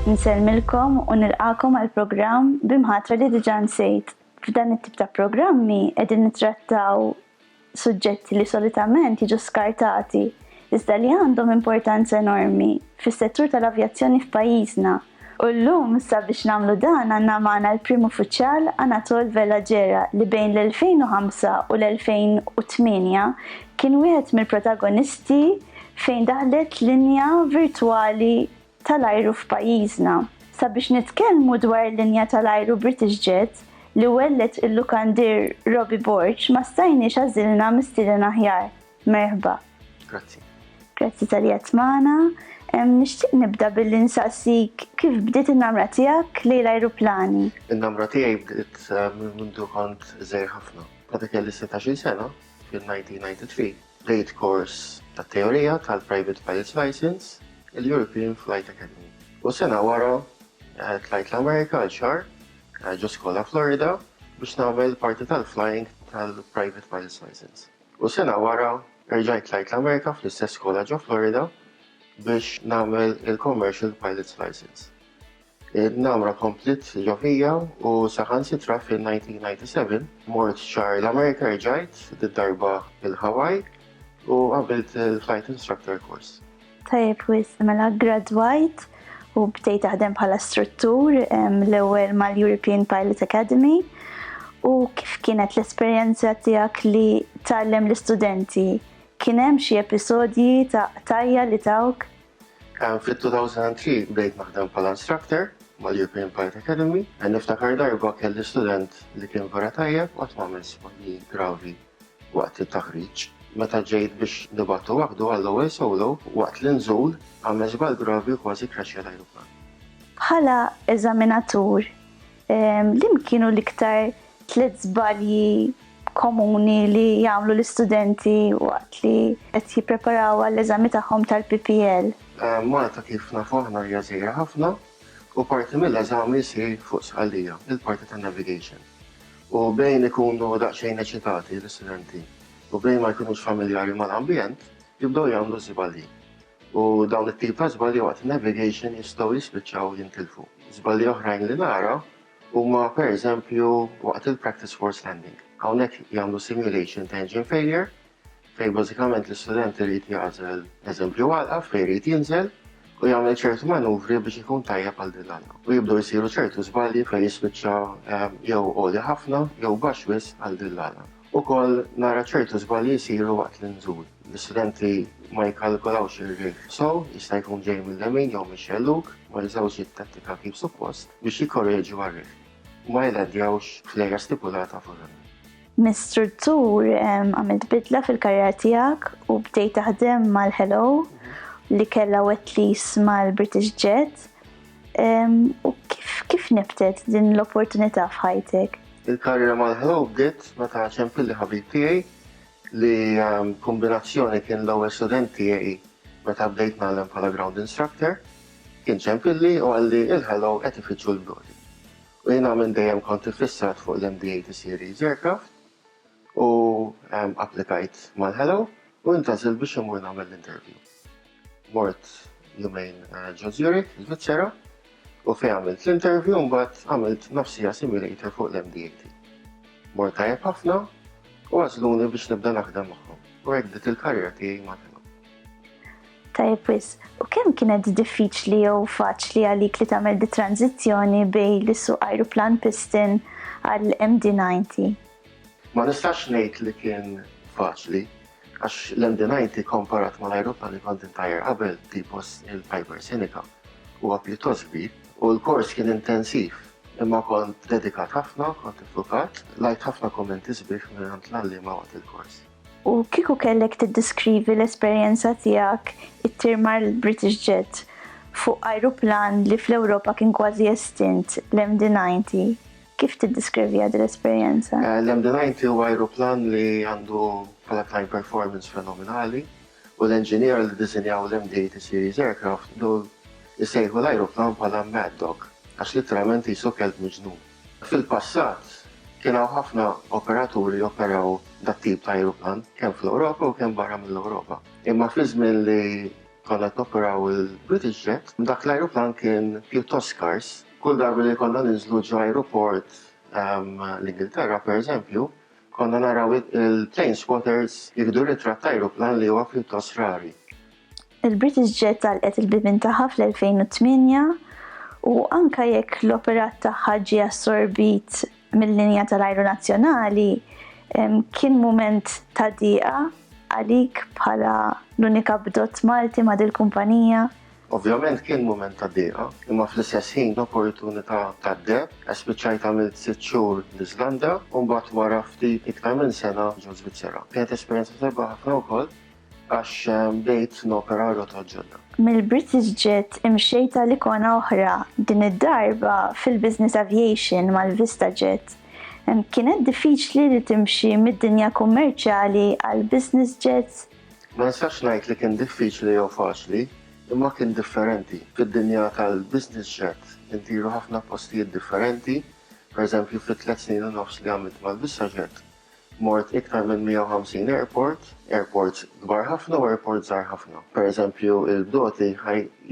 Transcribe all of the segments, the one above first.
Nsellmilkom u nilqakom għall-programm b'imħatra li diġà nsejt. F'dan it-tip ta' programmi qegħdin nittrattaw suġġetti li solitament jiġu skartati iżda li għandhom importanza enormi fis-settur tal-avjazzjoni f'pajjiżna. U llum sabiex nagħmlu dan għandna magħna l-prim uffiċjal Anatol Velaġera li bejn l-2005 u l-2008 kien wieħed mill-protagonisti fejn daħlet linja virtwali tal-ajru f'pajjiżna. Sabiex nitkellmu dwar il-linja tal-ajru British Jet li wellet il-lukandir Robbie Borch ma stajniex għażilna mistieden aħjar. Merħba. Grazzi tal-jett magħna. Nixtieq nibda billi nsaqsik kif bdiet in-namra tiegħek lejn l-ajruplani. In-namra tiegħi bdiet minn mundu kont żgħir ħafna. Meta kelli 16 sena fil-1993 bdejt kors tat-teorija tal-Private Pilot's License il-European Flight Academy. U sena wara tlajt l-Amerika għal xahar ġo skola Florida biex nagħmel parti tal-flying tal-Private Pilot's License. U sena wara rġajt tlajt l-Amerika fl-istess skola ġo Florida biex nagħmel il-Commercial Pilot's License. Namra komplit ġo fija u saħansitra fil-1997 mort xahar l-Amerika rġajt darba il-Hawaii u għamilt il-Flight Instructor course. Tajjeb wis, mela gradwajt u bdejt taħdem bħala struttur l-ewwel mal-European Pilot Academy u kif kienet l-esperjenza tiegħek li tgħallem l-istudenti? Kien hemm xi episodji ta' tajja li tawk? Fit-2003 bdejt naħdem bħala instructor mal-European Pilot Academy. Niftakar darba kelli student li kien vera tajjeb qatt m'għamel sbagħli gravi waqt it-taħriġ. Meta ġejt biex nibattu waħdu għall-ewwel solo waqt li nżul għamel żball gravi u kważi kraxxa l-ajruplan. Bħala eżaminatur, lim kienu l-iktar tliet żbalji komuni li jagħmlu l-istudenti waqt li qed jippreparaw għall-eżami tagħhom tal-PPL? Malta kif nafu aħna hija żgħira ħafna u parti mill-eżami jsir fuq sqallija, il-parti tan-navigation. U bejn ikunu daqsxejn eċitati l-istudenti u bejn ma jkunux familjari mal-ambjent, jibdew jagħmlu żbalji. U dawn it-tip ta' żbalji waqt navigation jistgħu jispiċċaw jintilfu. Żbalji oħrajn li nara huma pereżempju waqt il-practice force landing. Hawnhekk jagħmlu simulation ta' engine failure fejn bażikament l-istudent irid jagħżel eżempju għalqaf fejn irid jinżel u jagħmel ċertu manuvri biex ikun tajjeb għal din l-għalqa. U jibdew jsiru ċertu żbalji fejn jispiċċa jew għoli ħafna jew baxx wisq għal din l-għalqa. Ukoll nara ċertu żbalji jsiru waqt l-nżul. L-istudenti ma jkalkulawx ir-rih. So, jista' jkun ġej mill-lemin jew mix-xelluk, ma jużawx it-tattika kif suppost biex jikkorreġu għar-rih. Ma jleddjawx fl-ejja stipulata fuq il-lemin. Mistruttur għamilt bidla fil-karriera tiegħek u bdejt taħdem mal-Hello li kellha wet lease mal-British Jet. U kif nibtet din l-opportunità f'ħajtek? Il-karriera mal-Hello bdiet meta ċempilli ħabib tiegħi li kombinazzjoni kien l-ewwel student tiegħi meta bdejt nagħlem bħala ground instructor, kien ċempilli u għalli il-Hello qed ifittxu l-bdodi. U jiena minn dejjem kont ifissat fuq l-MD-80 Series Aircraft u applikajt mal-Hello u intażil biex imur nagħmel l-interview. Mort jumejn ġo Zurich, Svizzera, u fejn għamilt l-interview mbagħad għamilt nafsija simulator fuq l-MD-80. Mort tajjeb ħafna u għażluni biex nibda naħdem magħhom. U hekk bdiet il-karriera tiegħi mal-Hello. Tajjeb wis, u kemm kienet diffiċli jew faċli għalik li tagħmel di tranzizzjoni bejn li suq ajruplan piston għall MD-90? Ma nistax ngħid li kien faċli għax l-MD-90 komparat mal-ajruplan li kont intajjer qabel tipos il-Piper Seneca huwa pjuttost kbir. U l-kors kien intensiv, imma kont dedikat ħafna, kont iffukat, lajt ħafna kommenti sbieħ minn l-għallima waqt il-kors. U kieku kellek tiddeskrivi l-esperjenza tiegħek it-tir mal-British Jet fuq ajruplan li fl-Ewropa kien kważi estint, l-MD-90, kif tiddeskrivi għad l-esperjenza? L-MD-90 huwa ajruplan li għandu bħala time performance fenomenali u l-engineer li dizinjaw l-MD-80 Series Aircraft jisejħu l-ajruplan bħala Mad Dog, għax literalment jisu kelb miġnun. Fil-passat, kienu ħafna operaturi operaw dat tip ta' ajruplan, kemm fl-Ewropa u kemm barra mill-Ewropa. Imma fi żmien li konna t-operaw il-British Jet, dak l-aeroplan kien pjuttost skars. Kull darba li konna ninżlu ġo aeroport l-Ingilterra, per eżempju, konna naraw il-plane spotters jikdu ritratt aeroplan li huwa pjuttost rari. Il-British Jet talqet il-bibin tagħha fl-2008 u anka jekk l-operat tagħha ġie assorbit mill-linja tal-ajru nazzjonali, kien mument ta' dieqa għalik bħala l-unika bdott Malti ma' dil-kumpanija. Ovvjament kien mument ta' dieqa, imma fl-istess ħin opportunità ta' deb, spiċċajt għamilt 6 xhur l-Iżlanda u mbagħad wara ftit iktar minn sena ġew Svizzera. Kienet esperjenza tajba ħafna wkoll għax bdejt nopera rotot ġodda. Mill-British Jet imxejta l-ikona oħra din id-darba fil-business aviation mal-Vista Jet. Kienet diffiċli li timxi mid-dinja kummerċjali għal business jets? Ma nistax ngħid li kien diffiċli jew faċli, imma kien differenti. Fid-dinja tal-business jet intiru ħafna postijiet differenti. Pereżempju fit-3 snin u nofs li għamilt mal-Vista Jet, mort iktar minn 150 airports kbar ħafna u airports żgħar ħafna. Pereżempju il-bdoti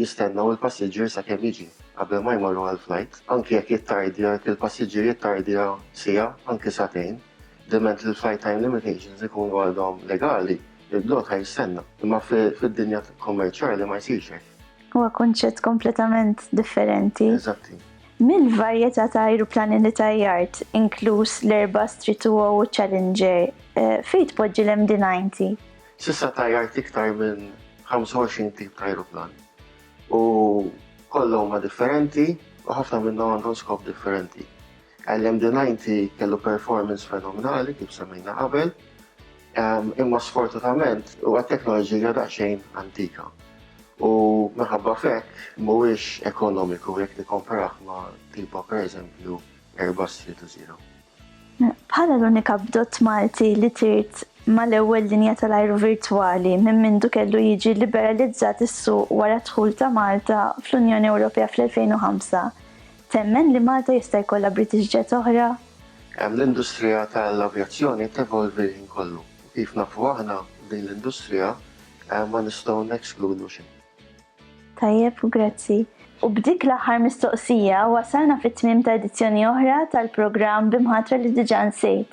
jistennew il-passiġġier sakemm jiġi qabel ma jmorru għal-flight. Anki jekk jittardja, il-passiġġier jittardja sija, anki satejn, diment il-flight time limitations ikunu għadhom legali, il-blot jistenna. Imma fid-dinja kommerċjali ma jsirx hekk. Huwa kunċett kompletament differenti. Eżatti. Mill-varjetà ta' ajruplani li tajjart, inkluż l-Airbus 320 Challenger, fejn tpoġġi l-MD-90? Sissa tajjart iktar minn 25 tip ta' ajruplan. U kollha huma differenti u ħafna minnhom għandhom skop differenti. L-MD-90 kellu performance fenomenali kif semmejna qabel, imma sfortunatament huwa teknoloġija daqsxejn antika. U minħabba fekk mhuwiex ekonomiku jekk tikkomparah ma' tipa pereżempju Airbus 320. Bħala l-unika bdott Malti li tirt mal-ewwel linja tal-ajru virtwali minn mindu kellu jiġi liberalizzat is-suq wara dħul ta' Malta fl-Unjoni Ewropea fl-2005. Temmen li Malta jista' jkollha British Jet oħra? L-industrija tal-avjazzjoni tevolvi ħin kollu. Kif nafu aħna din l-industrija ma nistgħu nexkludu xejn. Tajjeb u grazzi. U b'dik l-aħħar mistoqsija wasalna fit-tmiem ta' edizzjoni oħra tal-programm bimħatra li diġà nsejt.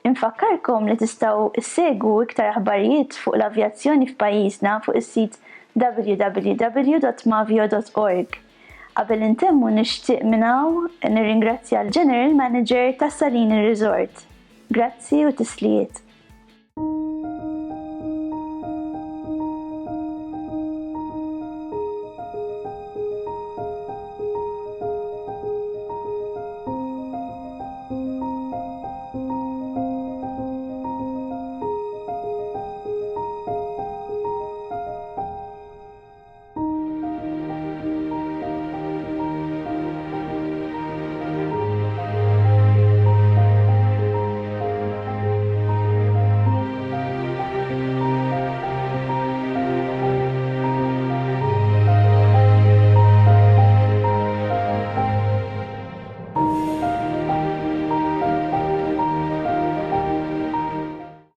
Infakkarkom li tistgħu issegwu iktar aħbarijiet fuq l-avjazzjoni f'pajjiżna fuq is-sit www.mavio.org. Qabel intemmu nixtieq minn hawn nirringrazzja l-General Manager tas Salini Resort. Grazzi u tislijiet.